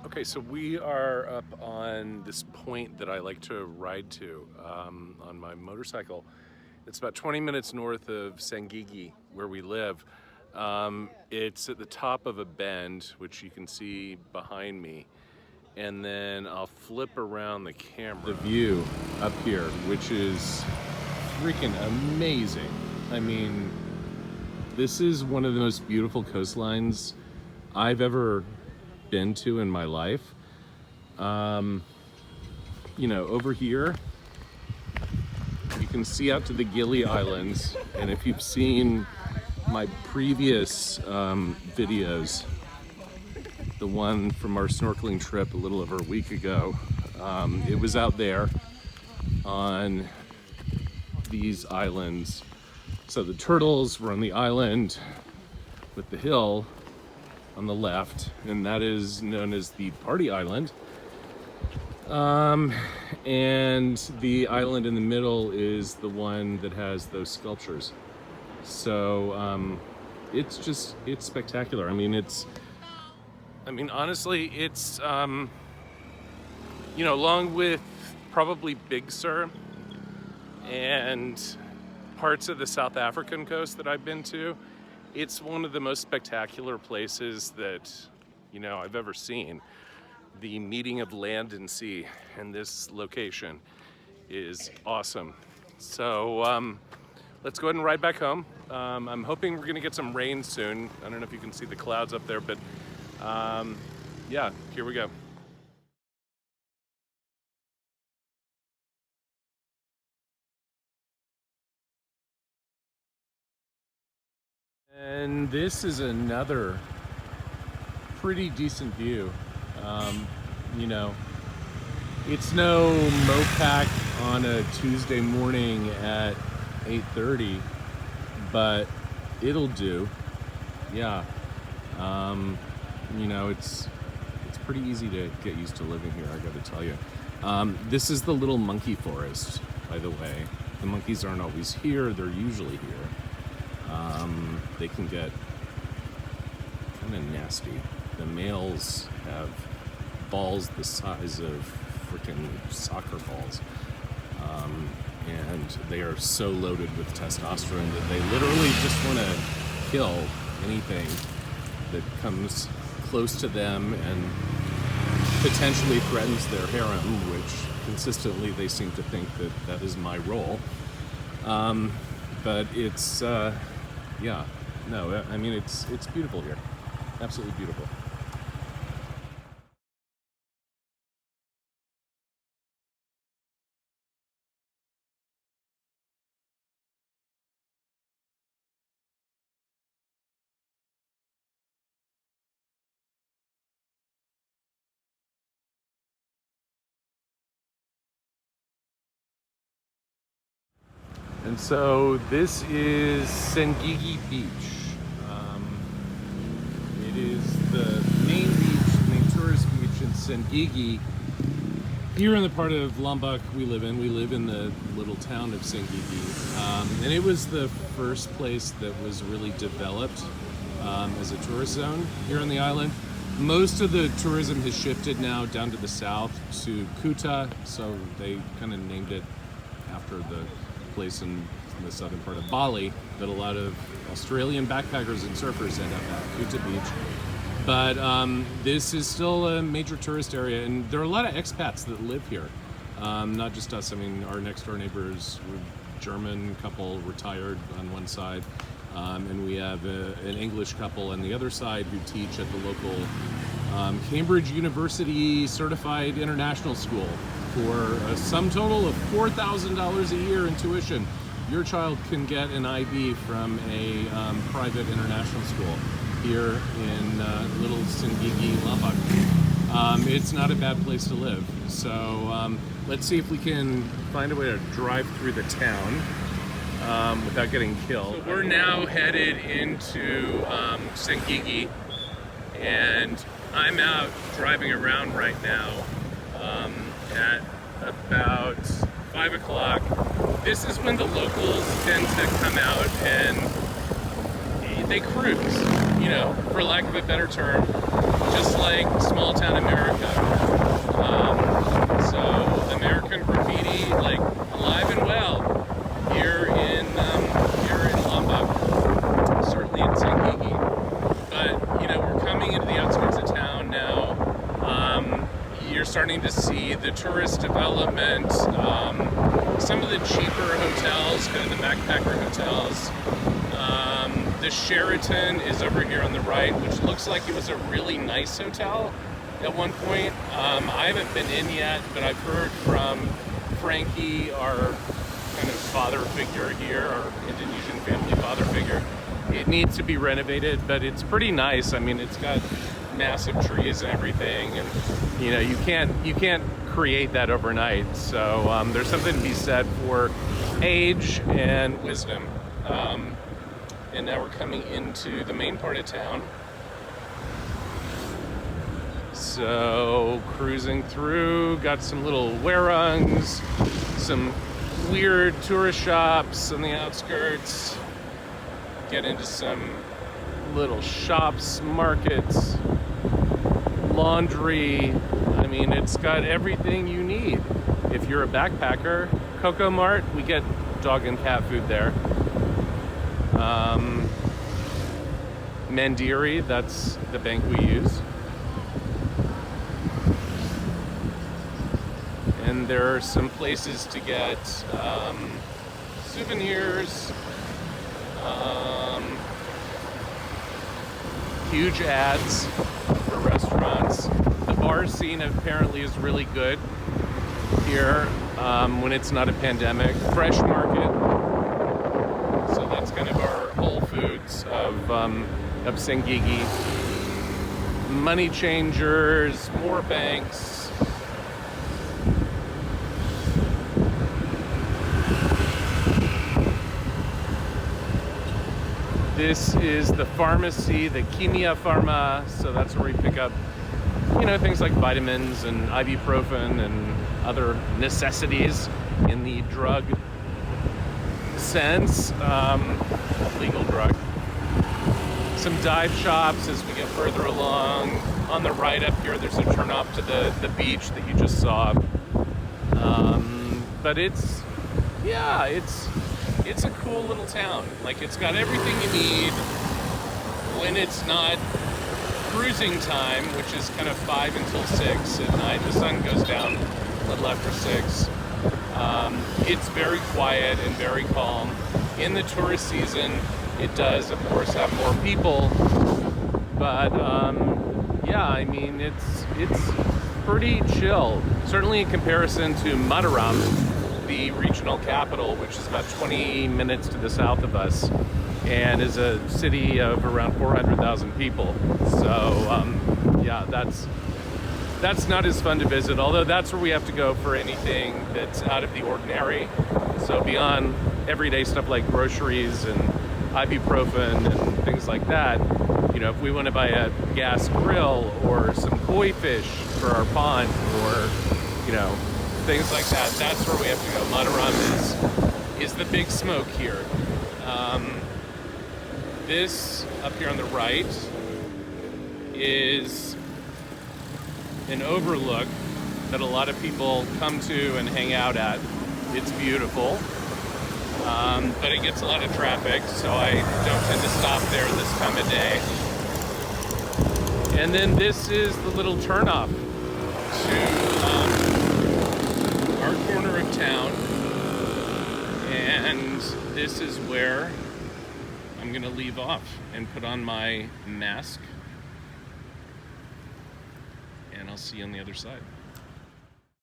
Okay, so we are up on this point that I like to ride to on my motorcycle. It's about 20 minutes north of Sangigi, where we live. It's at the top of a bend, which you can see behind me. And then I'll flip around the camera. The view up here, which is freaking amazing. I mean, this is one of the most beautiful coastlines I've ever been to in my life. Over here, you can see out to the Gili Islands, and if you've seen my previous videos, the one from our snorkeling trip a little over a week ago, it was out there on these islands. So the turtles were on the island with the hill on the left, and that is known as the Party Island. And the island in the middle is the one that has those sculptures. So it's spectacular. Honestly, it's along with probably Big Sur and parts of the South African coast that I've been to, it's one of the most spectacular places that I've ever seen. The meeting of land and sea in this location is awesome. So let's go ahead and ride back home. I'm hoping we're gonna get some rain soon. I don't know if you can see the clouds up there, but yeah, here we go. And this is another pretty decent view. It's no mopac on a Tuesday morning at 8:30, but it'll do. Yeah. It's pretty easy to get used to living here, I gotta tell you. This is the little monkey forest, by the way. The monkeys aren't always here, they're usually here. They can get kind of nasty. The males have balls the size of freaking soccer balls. And they are so loaded with testosterone that they literally just want to kill anything that comes close to them and potentially threatens their harem, which consistently they seem to think that that is my role. But it's, it's beautiful here. Absolutely beautiful. And so this is Sangigi Beach. It is the main tourist beach in Sangigi. Here in the part of Lombok we live in the little town of Sangigi. And it was the first place that was really developed as a tourist zone here on the island. Most of the tourism has shifted now down to the south to Kuta, so they kind of named it after the place in the southern part of Bali that a lot of Australian backpackers and surfers end up at, Kuta Beach. But this is still a major tourist area, and there are a lot of expats that live here. Not just us. Our next door neighbors were German couple, retired on one side, and we have an English couple on the other side who teach at the local Cambridge University Certified International School for a sum total of $4,000 a year in tuition. Your child can get an IB from a private international school here in little Sangigi, Lombok. It's not a bad place to live. So let's see if we can find a way to drive through the town without getting killed. So we're now headed into Sangigi, and I'm out driving around right now at about 5 o'clock. This is when the locals tend to come out and they cruise, for lack of a better term, just like small town America. starting to see the tourist development, some of the cheaper hotels, kind of the backpacker hotels. The Sheraton is over here on the right, which looks like it was a really nice hotel at one point. I haven't been in yet, but I've heard from Frankie, our kind of father figure here, our Indonesian family father figure. It needs to be renovated, but it's pretty nice. I mean, it's got massive trees and everything, and you know, you can't create that overnight. So there's something to be said for age and wisdom. And now we're coming into the main part of town. So cruising through, got some little warehouse, some weird tourist shops on the outskirts. Get into some little shops, markets, laundry. I mean, it's got everything you need. If you're a backpacker, Coco Mart, we get dog and cat food there. Mandiri, that's the bank we use. And there are some places to get souvenirs, huge ads for restaurants. The bar scene apparently is really good here when it's not a pandemic. Fresh market, so that's kind of our Whole Foods of Sengigi. Money changers, more banks. This is the pharmacy, the Kimia Pharma, so that's where we pick up, you know, things like vitamins and ibuprofen and other necessities in the drug sense, legal drug. Some dive shops as we get further along. On the right up here, there's a turn off to the beach that you just saw. But it's a cool little town. Like, it's got everything you need when it's not cruising time, which is kind of 5 until 6 at night. The sun goes down a little after 6. It's very quiet and very calm. In the tourist season, it does, of course, have more people. But yeah, I mean, it's pretty chill. Certainly in comparison to Mataram, the regional capital, which is about 20 minutes to the south of us, and is a city of around 400,000 people. So yeah, that's not as fun to visit, although that's where we have to go for anything that's out of the ordinary. So beyond everyday stuff like groceries and ibuprofen and things like that, you know, if we want to buy a gas grill or some koi fish for our pond, or, you know, things like that, that's where we have to go. Mataram is the big smoke here. This up here on the right is an overlook that a lot of people come to and hang out at. It's beautiful, but it gets a lot of traffic, so I don't tend to stop there this time of day. And then this is the little turnoff to our corner of town, and this is where I'm gonna leave off and put on my mask, and I'll see you on the other side.